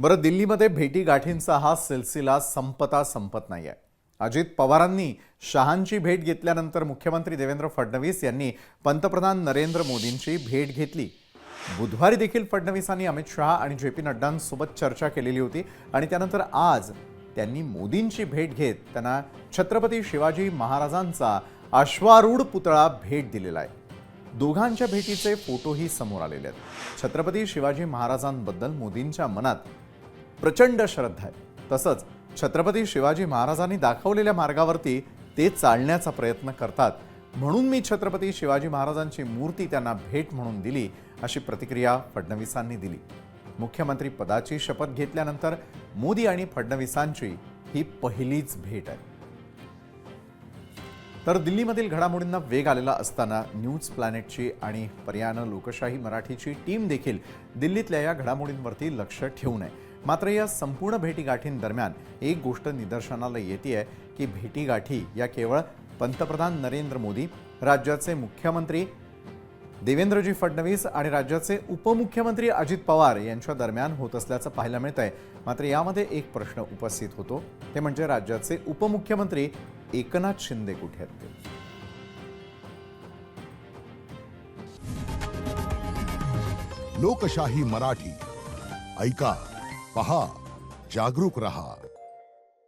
बरं, दिल्लीमध्ये भेटीगाठींचा हा सिलसिला संपत नाहीये. अजित पवारांनी शहांची भेट घेतल्यानंतर मुख्यमंत्री देवेंद्र फडणवीस यांनी पंतप्रधान नरेंद्र मोदींची भेट घेतली. बुधवारी देखील फडणवीसांनी अमित शहा आणि जे.पी. नड्डांसोबत चर्चा केलेली होती आणि त्यानंतर आज त्यांनी मोदींची भेट घेत त्यांना छत्रपती शिवाजी महाराजांचा अश्वारूढ पुतळा भेट दिलेला आहे. दोघांच्या भेटीचे फोटोही समोर आलेले आहेत. छत्रपती शिवाजी महाराजांबद्दल मोदींच्या मनात प्रचंड श्रद्धा आहे. तसंच छत्रपती शिवाजी महाराजांनी दाखवलेल्या मार्गावरती ते चालण्याचा प्रयत्न करतात, म्हणून मी छत्रपती शिवाजी महाराजांची मूर्ती त्यांना भेट म्हणून दिली, अशी प्रतिक्रिया फडणवीसांनी दिली. मुख्यमंत्री पदाची शपथ घेतल्यानंतर मोदी आणि फडणवीसांची ही पहिलीच भेट आहे. तर दिल्लीमधील घडामोडींना वेग आलेला असताना न्यूज प्लॅनेटची आणि पर्यायानं लोकशाही मराठीची टीम देखील दिल्लीतल्या या घडामोडींवरती लक्ष ठेवून आहे. मात्र या संपूर्ण भेटीगाठींदरम्यान एक गोष्ट निदर्शनाला येते की भेटीगाठी या केवळ पंतप्रधान नरेंद्र मोदी, राज्याचे मुख्यमंत्री देवेंद्रजी फडणवीस आणि राज्याचे उपमुख्यमंत्री अजित पवार यांच्या दरम्यान होत असल्याचं पाहायला मिळतंय. मात्र यामध्ये एक प्रश्न उपस्थित होतो, ते म्हणजे राज्याचे उपमुख्यमंत्री एकनाथ शिंदे कुठे आहेत ते. लोकशाही मराठी ऐका, पहा, जागरूक रहा.